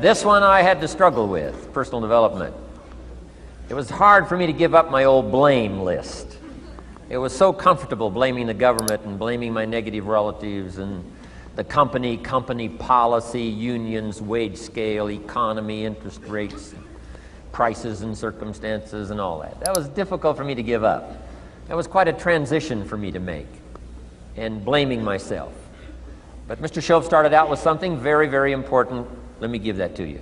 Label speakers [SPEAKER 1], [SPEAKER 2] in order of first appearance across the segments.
[SPEAKER 1] This one I had to struggle with, personal development. It was hard for me to give up my old blame list. It was so comfortable blaming the government and blaming my negative relatives and the company policy, unions, wage scale, economy, interest rates, prices and circumstances and all that. That was difficult for me to give up. That was quite a transition for me to make, and blaming myself. But Mr. Shove started out with something very, very important. Let me give that to you.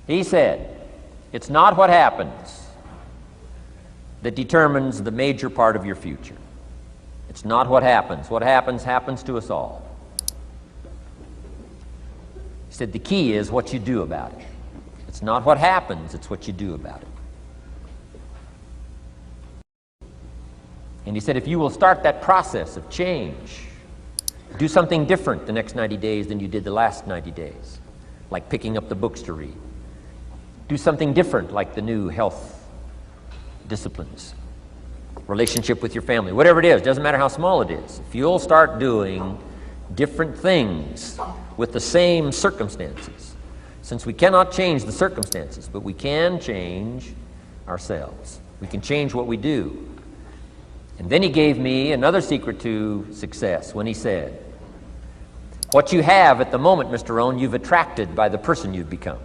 [SPEAKER 1] He said, it's not what happens that determines the major part of your future. It's not what happens. What happens, happens to us all. He said the key is what you do about it. It's not what happens, it's what you do about it. And he said if you will start that process of change, do something different the next 90 days than you did the last 90 days, like picking up the books to read. Do something different like the new health disciplines, relationship with your family, whatever it is, doesn't matter how small it is. If you'll start doing different things with the same circumstances, since we cannot change the circumstances, but we can change ourselves. We can change what we do. And then he gave me another secret to success when he said, what you have at the moment, Mr. Rhon, you've attracted by the person you've become.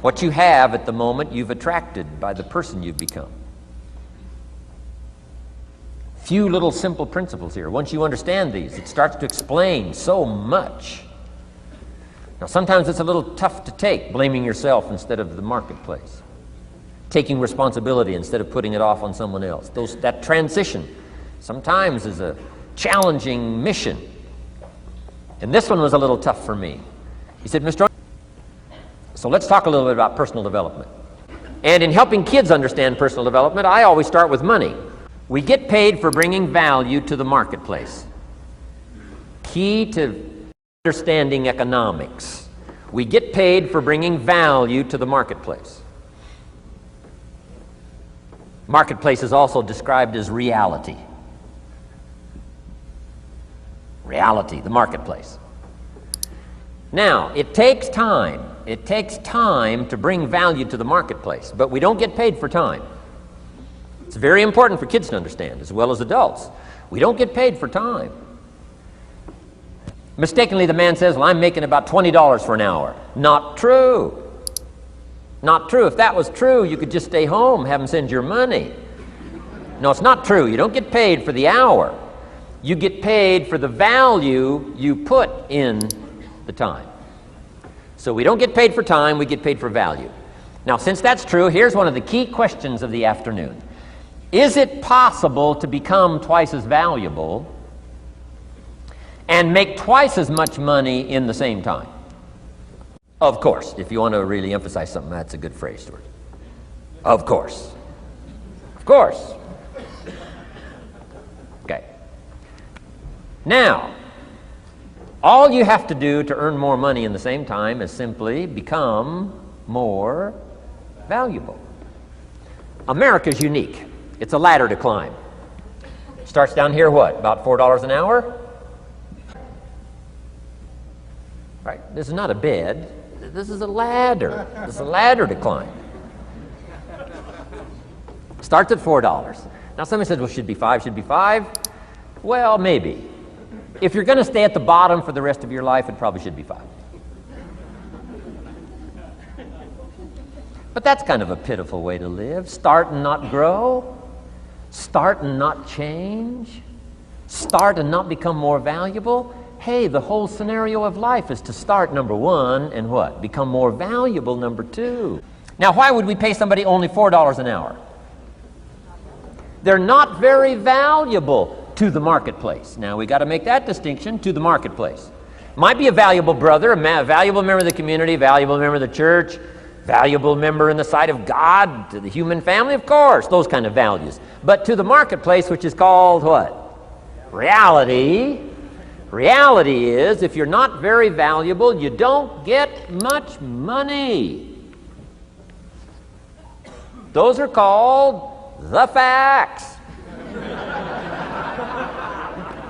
[SPEAKER 1] What you have at the moment, you've attracted by the person you've become. Few little simple principles here. Once you understand these, it starts to explain so much. Now, sometimes it's a little tough to take, blaming yourself instead of the marketplace, taking responsibility instead of putting it off on someone else. That transition sometimes is a challenging mission. And this one was a little tough for me. He said, Mr. So let's talk a little bit about personal development. And in helping kids understand personal development, I always start with money. We get paid for bringing value to the marketplace. Key to understanding economics. We get paid for bringing value to the marketplace. Marketplace is also described as reality. Reality, the marketplace. Now, it takes time. It takes time to bring value to the marketplace, but we don't get paid for time. It's very important for kids to understand, as well as adults. We don't get paid for time. Mistakenly, the man says, well, I'm making about $20 for an hour. Not true. Not true. If that was true, you could just stay home, have them send your money. No, it's not true. You don't get paid for the hour. You get paid for the value you put in the time. So we don't get paid for time, we get paid for value. Now, since that's true, here's one of the key questions of the afternoon. Is it possible to become twice as valuable and make twice as much money in the same time? Of course. If you want to really emphasize something, that's a good phrase, Stuart. Of course. Of course. Okay. Now, all you have to do to earn more money in the same time is simply become more valuable. America's unique. It's a ladder to climb. Starts down here, what, about $4 an hour? Right? This is not a bed. This is a ladder. This is a ladder to climb. Starts at $4. Now somebody says, well, should be $5. Well, maybe. If you're going to stay at the bottom for the rest of your life, it probably should be $5. But that's kind of a pitiful way to live. Start and not grow. Start and not change. Start and not become more valuable. Hey, the whole scenario of life is to start, number one, and what? Become more valuable, number two. Now, why would we pay somebody only $4 an hour? They're not very valuable to the marketplace. Now, we got to make that distinction, to the marketplace. Might be a valuable brother, a valuable member of the community, valuable member of the church, valuable member in the sight of God, to the human family, of course, those kind of values. But to the marketplace, which is called what? Reality. Reality is, if you're not very valuable, you don't get much money. Those are called the facts.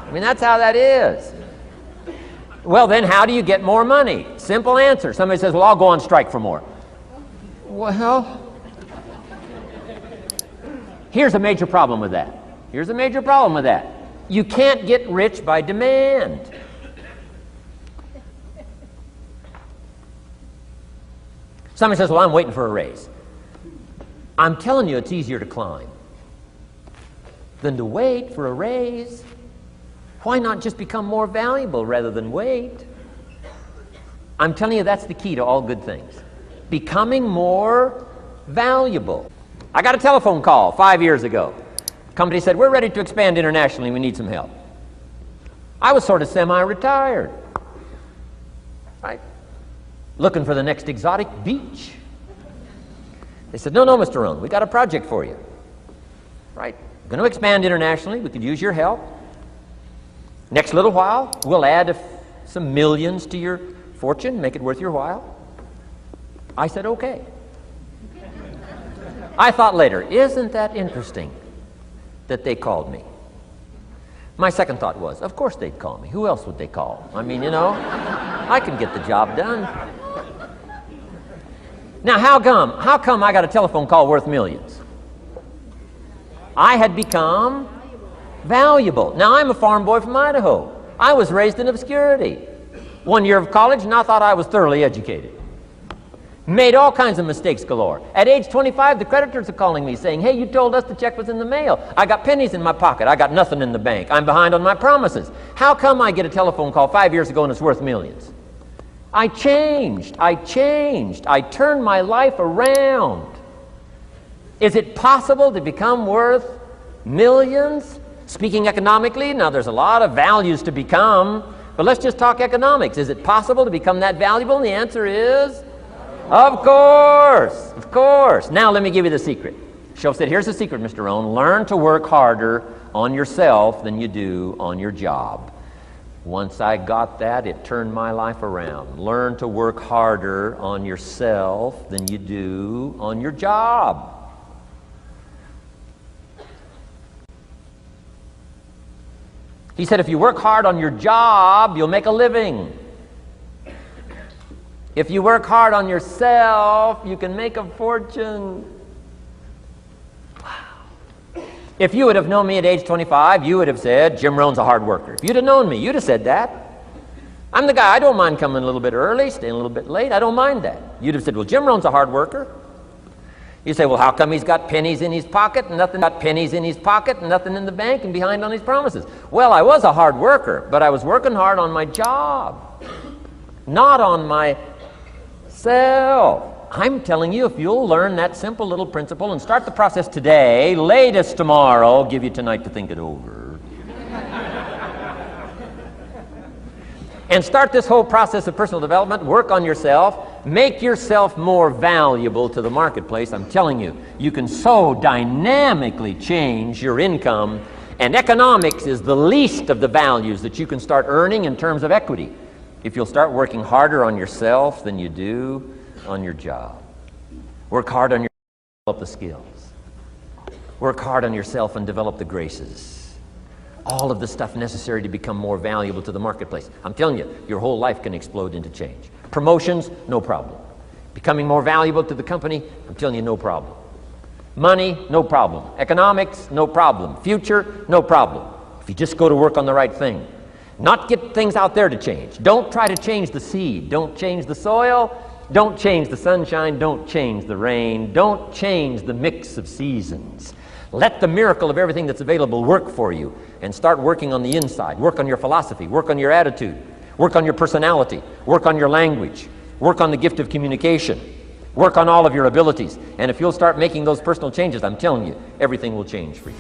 [SPEAKER 1] I mean, that's how that is. Well, then how do you get more money? Simple answer. Somebody says, well, I'll go on strike for more. Well, here's a major problem with that. Here's a major problem with that. You can't get rich by demand. Somebody says, well, I'm waiting for a raise. I'm telling you, it's easier to climb than to wait for a raise. Why not just become more valuable rather than wait? I'm telling you, that's the key to all good things. Becoming more valuable. I got a telephone call 5 years ago. The company said, we're ready to expand internationally. We need some help. I was sort of semi-retired, right? Looking for the next exotic beach. They said, no, Mr. Rhon, we got a project for you. Right? We're going to expand internationally. We could use your help. Next little while, we'll add some millions to your fortune, make it worth your while. I said, okay. I thought later, isn't that interesting that they called me? My second thought was, of course they'd call me. Who else would they call? I mean, I can get the job done. Now, how come I got a telephone call worth millions? I had become valuable. Now, I'm a farm boy from Idaho. I was raised in obscurity. 1 year of college, and I thought I was thoroughly educated. Made all kinds of mistakes galore. At age 25, the creditors are calling me saying, hey, you told us the check was in the mail. I got pennies in my pocket. I got nothing in the bank. I'm behind on my promises. How come I get a telephone call 5 years ago and it's worth millions? I changed. I turned my life around. Is it possible to become worth millions? Speaking economically, now there's a lot of values to become, but let's just talk economics. Is it possible to become that valuable? And the answer is, of course. Now let me give you the secret. Shoaff said, here's the secret, Mr. Rhon. Learn to work harder on yourself than you do on your job. Once I got that, it turned my life around. Learn to work harder on yourself than you do on your job. He said, if you work hard on your job, you'll make a living. If you work hard on yourself, you can make a fortune. Wow. If you would have known me at age 25, you would have said, Jim Rohn's a hard worker. If you'd have known me, you'd have said that. I'm the guy, I don't mind coming a little bit early, staying a little bit late. I don't mind that. You'd have said, well, Jim Rohn's a hard worker. You say, well, how come he's got pennies in his pocket and nothing in the bank and behind on his promises? Well, I was a hard worker, but I was working hard on my job, not on myself. I'm telling you, if you'll learn that simple little principle and start the process today, latest tomorrow, give you tonight to think it over. And start this whole process of personal development, work on yourself, make yourself more valuable to the marketplace. I'm telling you, you can so dynamically change your income, and economics is the least of the values that you can start earning in terms of equity if you'll start working harder on yourself than you do on your job. Work hard on yourself and develop the skills. Work hard on yourself and develop the graces. All of the stuff necessary to become more valuable to the marketplace. I'm telling you, your whole life can explode into change. Promotions, no problem. Becoming more valuable to the company, I'm telling you, no problem. Money, no problem. Economics, no problem. Future, no problem. If you just go to work on the right thing. Not get things out there to change. Don't try to change the seed. Don't change the soil. Don't change the sunshine. Don't change the rain. Don't change the mix of seasons. Let the miracle of everything that's available work for you, and start working on the inside. Work on your philosophy. Work on your attitude. Work on your personality. Work on your language. Work on the gift of communication. Work on all of your abilities. And if you'll start making those personal changes, I'm telling you, everything will change for you.